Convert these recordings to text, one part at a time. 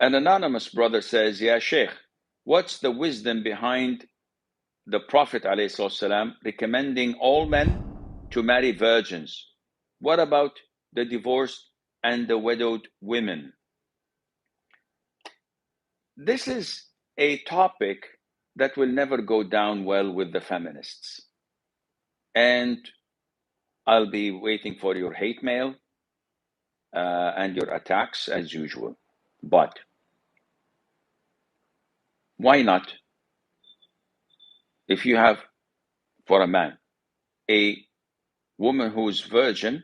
An anonymous brother says, "Ya Sheikh, what's the wisdom behind the Prophet ﷺ recommending all men to marry virgins? What about the divorced and the widowed women?" This is a topic that will never go down well with the feminists. And I'll be waiting for your hate mail and your attacks as usual. But why not, if you have, for a man, a woman who's virgin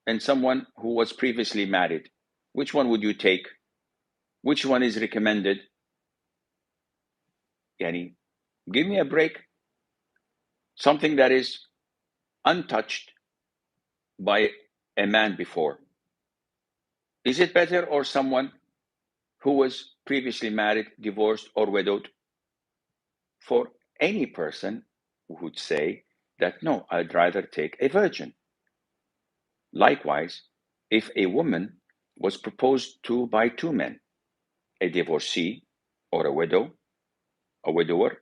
and someone who was previously married, which one would you take? Which one is recommended? Yani, give me a break. Something that is untouched by a man before. Is it better, or someone who was previously married, divorced, or widowed? For any person would say that, no, I'd rather take a virgin. Likewise, if a woman was proposed to by two men, a divorcee or a widower,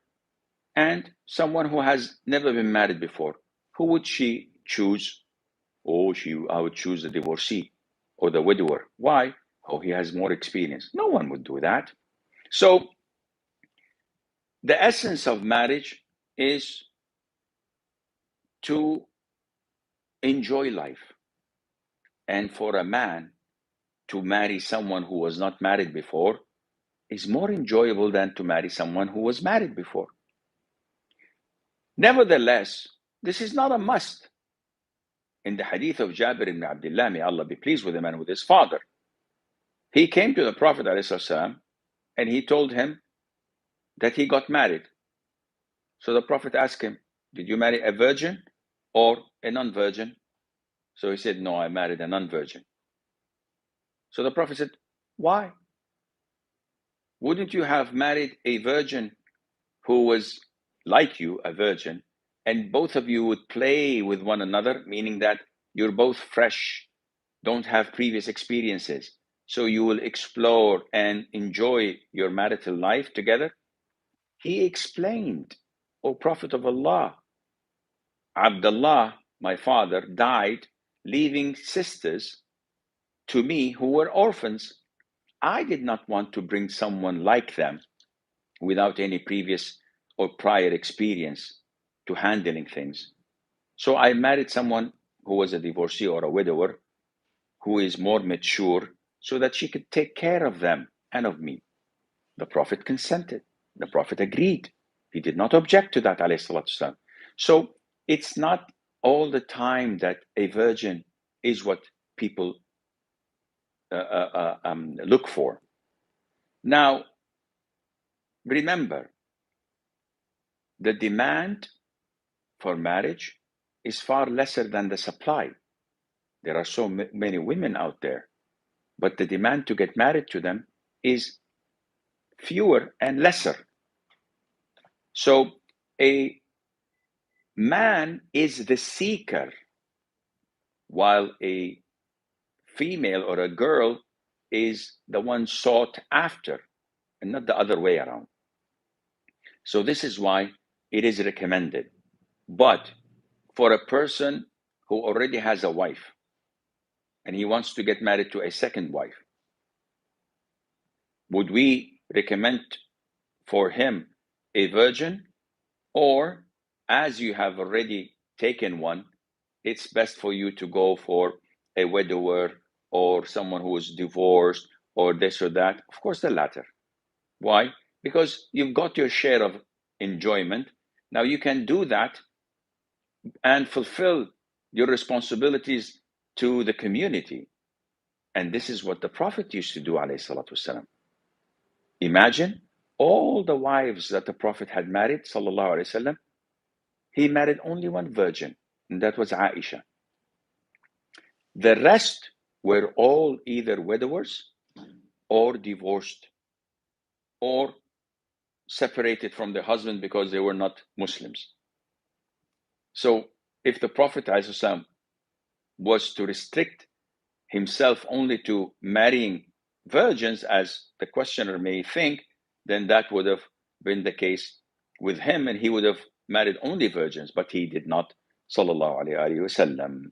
and someone who has never been married before, who would she choose? Oh, I would choose the divorcee or the widower. Why? Oh, he has more experience. No one would do that. So the essence of marriage is to enjoy life. And for a man to marry someone who was not married before is more enjoyable than to marry someone who was married before. Nevertheless, this is not a must. In the hadith of Jabir ibn Abdullah, may Allah be pleased with him and with his father, he came to the Prophet ﷺ and he told him that he got married. So the Prophet asked him, "Did you marry a virgin or a non-virgin?" So he said, "No, I married a non-virgin." So the Prophet said, "Why? Wouldn't you have married a virgin who was like you, a virgin, and both of you would play with one another, meaning that you're both fresh, don't have previous experiences, so you will explore and enjoy your marital life together?" He explained, "O Prophet of Allah, Abdullah, my father, died leaving sisters to me who were orphans. I did not want to bring someone like them without any previous or prior experience to handling things. So I married someone who was a divorcee or a widower who is more mature so that she could take care of them and of me." The Prophet consented. The Prophet agreed. He did not object to that, alayhi salatu wasalam. So it's not all the time that a virgin is what people look for. Now, remember, the demand for marriage is far lesser than the supply. There are so many women out there, but the demand to get married to them is fewer and lesser. So a man is the seeker, while a female or a girl is the one sought after, and not the other way around. So this is why it is recommended. But for a person who already has a wife and he wants to get married to a second wife, would we recommend for him a virgin? Or, as you have already taken one, it's best for you to go for a widower or someone who is divorced or this or that? Of course, the latter. Why? Because you've got your share of enjoyment. Now you can do that and fulfill your responsibilities to the community. And this is what the Prophet used to do, alayhi salatu wasalam. Imagine all the wives that the Prophet had married, sallallahu alayhi wasallam. He married only one virgin, and that was Aisha. The rest were all either widowers or divorced or separated from their husband because they were not Muslims. So if the Prophet ﷺ was to restrict himself only to marrying virgins, as the questioner may think, then that would have been the case with him, and he would have married only virgins, but he did not. Sallallahu alayhi wa sallam.